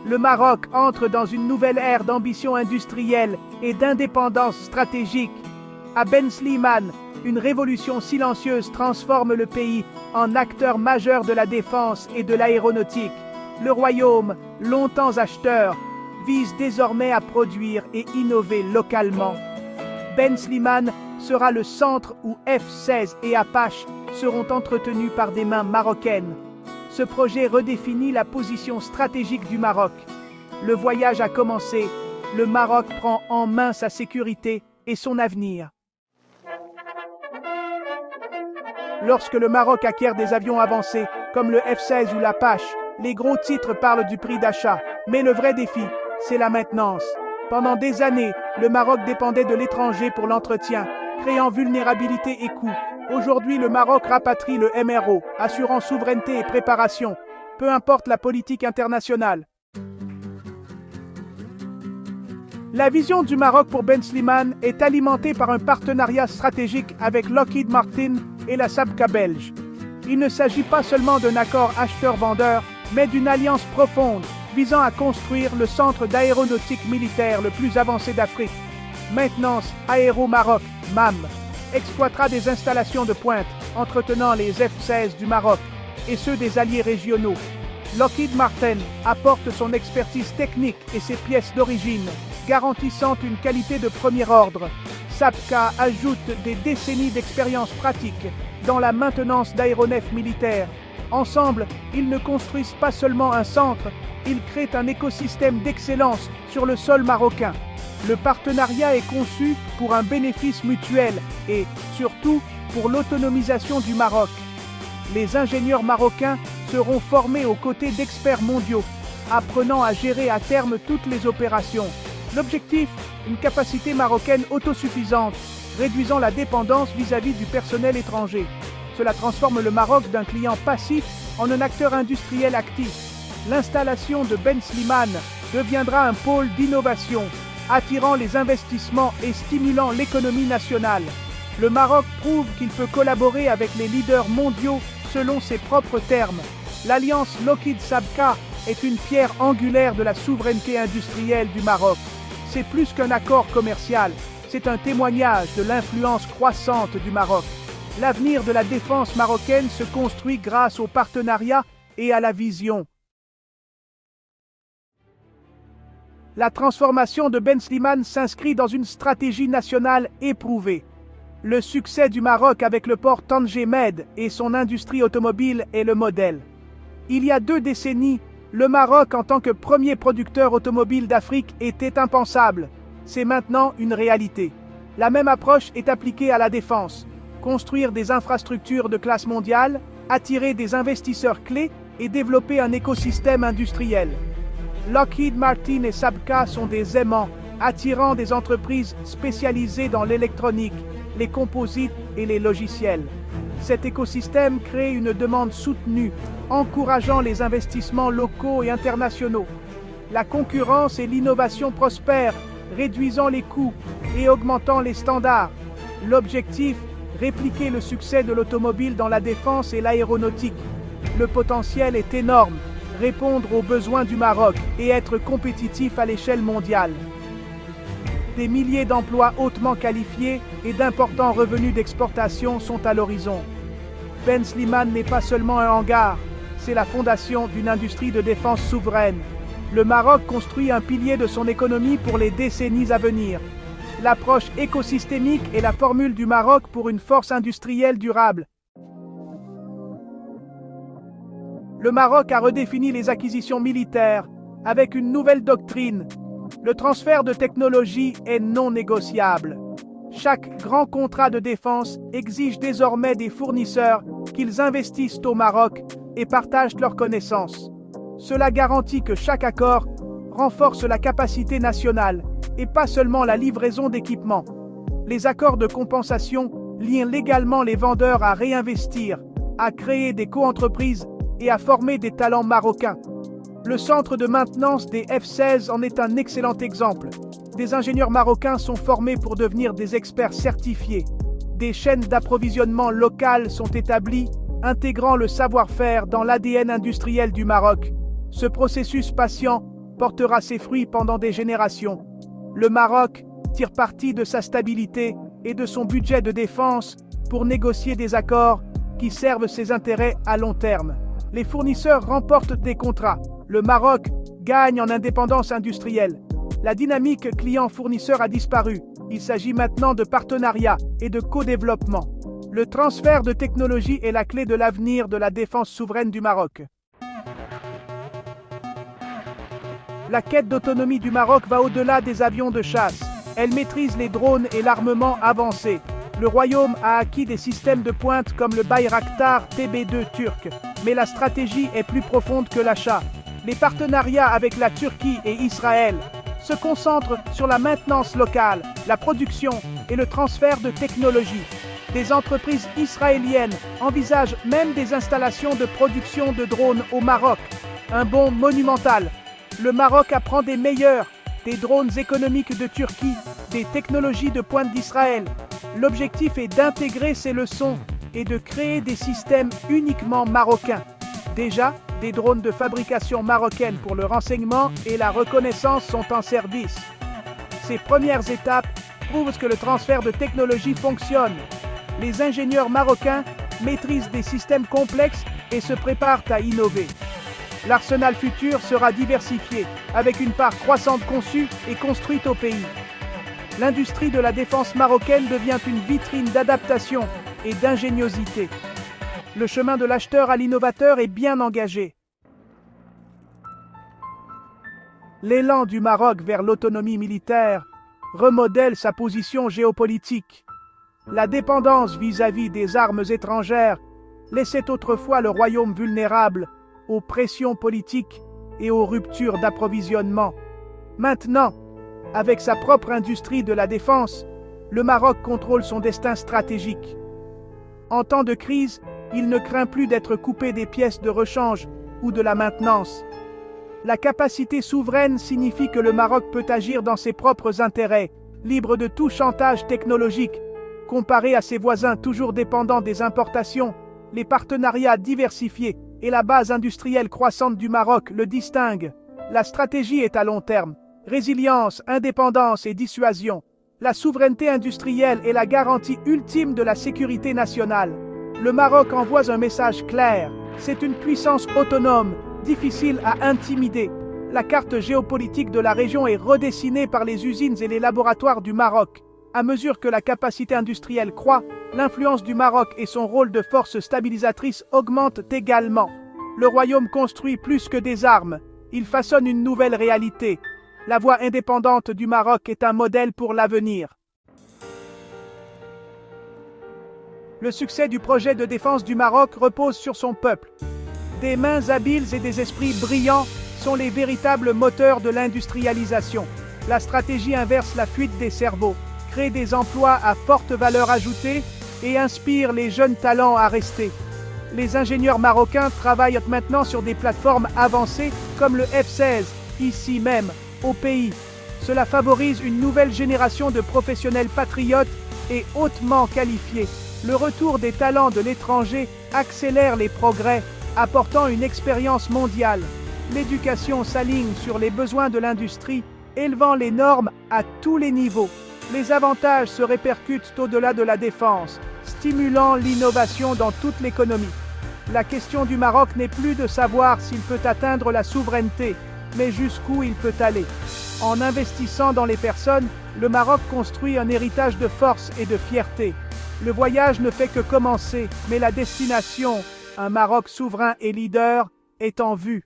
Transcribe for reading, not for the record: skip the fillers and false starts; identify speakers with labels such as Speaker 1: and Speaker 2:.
Speaker 1: Le Maroc entre dans une nouvelle ère d'ambition industrielle et d'indépendance stratégique. À Ben Slimane, une révolution silencieuse transforme le pays en acteur majeur de la défense et de l'aéronautique. Le royaume, longtemps acheteur, vise désormais à produire et innover localement. Ben Slimane sera le centre où F-16 et Apache seront entretenus par des mains marocaines. Ce projet redéfinit la position stratégique du Maroc. Le voyage a commencé. Le Maroc prend en main sa sécurité et son avenir. Lorsque le Maroc acquiert des avions avancés, comme le F-16 ou l'Apache, les gros titres parlent du prix d'achat. Mais le vrai défi, c'est la maintenance. Pendant des années, le Maroc dépendait de l'étranger pour l'entretien, créant vulnérabilité et coûts. Aujourd'hui, le Maroc rapatrie le MRO, assurant souveraineté et préparation, peu importe la politique internationale. La vision du Maroc pour Ben Slimane est alimentée par un partenariat stratégique avec Lockheed Martin et la Sabca belge. Il ne s'agit pas seulement d'un accord acheteur-vendeur, mais d'une alliance profonde visant à construire le centre d'aéronautique militaire le plus avancé d'Afrique. Maintenance Aéro Maroc, MAM, exploitera des installations de pointe entretenant les F-16 du Maroc et ceux des alliés régionaux. Lockheed Martin apporte son expertise technique et ses pièces d'origine, garantissant une qualité de premier ordre. Sabca ajoute des décennies d'expérience pratique dans la maintenance d'aéronefs militaires. Ensemble, ils ne construisent pas seulement un centre, ils créent un écosystème d'excellence sur le sol marocain. Le partenariat est conçu pour un bénéfice mutuel et, surtout, pour l'autonomisation du Maroc. Les ingénieurs marocains seront formés aux côtés d'experts mondiaux, apprenant à gérer à terme toutes les opérations. L'objectif, une capacité marocaine autosuffisante, réduisant la dépendance vis-à-vis du personnel étranger. Cela transforme le Maroc d'un client passif en un acteur industriel actif. L'installation de Ben Slimane deviendra un pôle d'innovation, attirant les investissements et stimulant l'économie nationale. Le Maroc prouve qu'il peut collaborer avec les leaders mondiaux selon ses propres termes. L'alliance Lockheed-Sabca est une pierre angulaire de la souveraineté industrielle du Maroc. C'est plus qu'un accord commercial, c'est un témoignage de l'influence croissante du Maroc. L'avenir de la défense marocaine se construit grâce au partenariat et à la vision. La transformation de Ben Slimane s'inscrit dans une stratégie nationale éprouvée. Le succès du Maroc avec le port Tanger Med et son industrie automobile est le modèle. Il y a 2 décennies, le Maroc en tant que premier producteur automobile d'Afrique était impensable. C'est maintenant une réalité. La même approche est appliquée à la défense. Construire des infrastructures de classe mondiale, attirer des investisseurs clés et développer un écosystème industriel. Lockheed Martin et Sabca sont des aimants, attirant des entreprises spécialisées dans l'électronique, les composites et les logiciels. Cet écosystème crée une demande soutenue, encourageant les investissements locaux et internationaux. La concurrence et l'innovation prospèrent, réduisant les coûts et augmentant les standards. L'objectif, répliquer le succès de l'automobile dans la défense et l'aéronautique. Le potentiel est énorme, répondre aux besoins du Maroc et être compétitif à l'échelle mondiale. Des milliers d'emplois hautement qualifiés et d'importants revenus d'exportation sont à l'horizon. Ben Slimane n'est pas seulement un hangar, c'est la fondation d'une industrie de défense souveraine. Le Maroc construit un pilier de son économie pour les décennies à venir. L'approche écosystémique est la formule du Maroc pour une force industrielle durable. Le Maroc a redéfini les acquisitions militaires avec une nouvelle doctrine. Le transfert de technologie est non négociable. Chaque grand contrat de défense exige désormais des fournisseurs qu'ils investissent au Maroc et partagent leurs connaissances. Cela garantit que chaque accord renforce la capacité nationale et pas seulement la livraison d'équipements. Les accords de compensation lient légalement les vendeurs à réinvestir, à créer des coentreprises et à former des talents marocains. Le centre de maintenance des F-16 en est un excellent exemple. Des ingénieurs marocains sont formés pour devenir des experts certifiés. Des chaînes d'approvisionnement locales sont établies, intégrant le savoir-faire dans l'ADN industriel du Maroc. Ce processus patient portera ses fruits pendant des générations. Le Maroc tire parti de sa stabilité et de son budget de défense pour négocier des accords qui servent ses intérêts à long terme. Les fournisseurs remportent des contrats. Le Maroc gagne en indépendance industrielle. La dynamique client-fournisseur a disparu. Il s'agit maintenant de partenariat et de co-développement. Le transfert de technologie est la clé de l'avenir de la défense souveraine du Maroc. La quête d'autonomie du Maroc va au-delà des avions de chasse. Elle maîtrise les drones et l'armement avancé. Le royaume a acquis des systèmes de pointe comme le Bayraktar TB2 turc. Mais la stratégie est plus profonde que l'achat. Les partenariats avec la Turquie et Israël se concentrent sur la maintenance locale, la production et le transfert de technologies. Des entreprises israéliennes envisagent même des installations de production de drones au Maroc. Un bond monumental. Le Maroc apprend des meilleurs, des drones économiques de Turquie, des technologies de pointe d'Israël. L'objectif est d'intégrer ces leçons et de créer des systèmes uniquement marocains. Déjà, des drones de fabrication marocaine pour le renseignement et la reconnaissance sont en service. Ces premières étapes prouvent que le transfert de technologie fonctionne. Les ingénieurs marocains maîtrisent des systèmes complexes et se préparent à innover. L'arsenal futur sera diversifié, avec une part croissante conçue et construite au pays. L'industrie de la défense marocaine devient une vitrine d'adaptation et d'ingéniosité. Le chemin de l'acheteur à l'innovateur est bien engagé. L'élan du Maroc vers l'autonomie militaire remodèle sa position géopolitique. La dépendance vis-à-vis des armes étrangères laissait autrefois le royaume vulnérable aux pressions politiques et aux ruptures d'approvisionnement. Maintenant, avec sa propre industrie de la défense, le Maroc contrôle son destin stratégique. En temps de crise, il ne craint plus d'être coupé des pièces de rechange ou de la maintenance. La capacité souveraine signifie que le Maroc peut agir dans ses propres intérêts, libre de tout chantage technologique. Comparé à ses voisins toujours dépendants des importations, les partenariats diversifiés et la base industrielle croissante du Maroc le distinguent. La stratégie est à long terme. Résilience, indépendance et dissuasion. La souveraineté industrielle est la garantie ultime de la sécurité nationale. Le Maroc envoie un message clair. C'est une puissance autonome, difficile à intimider. La carte géopolitique de la région est redessinée par les usines et les laboratoires du Maroc. À mesure que la capacité industrielle croît, l'influence du Maroc et son rôle de force stabilisatrice augmentent également. Le royaume construit plus que des armes. Il façonne une nouvelle réalité. La voie indépendante du Maroc est un modèle pour l'avenir. Le succès du projet de défense du Maroc repose sur son peuple. Des mains habiles et des esprits brillants sont les véritables moteurs de l'industrialisation. La stratégie inverse la fuite des cerveaux, crée des emplois à forte valeur ajoutée et inspire les jeunes talents à rester. Les ingénieurs marocains travaillent maintenant sur des plateformes avancées comme le F-16, ici même, au pays. Cela favorise une nouvelle génération de professionnels patriotes et hautement qualifiés. Le retour des talents de l'étranger accélère les progrès, apportant une expérience mondiale. L'éducation s'aligne sur les besoins de l'industrie, élevant les normes à tous les niveaux. Les avantages se répercutent au-delà de la défense, stimulant l'innovation dans toute l'économie. La question du Maroc n'est plus de savoir s'il peut atteindre la souveraineté, mais jusqu'où il peut aller. En investissant dans les personnes, le Maroc construit un héritage de force et de fierté. Le voyage ne fait que commencer, mais la destination, un Maroc souverain et leader, est en vue.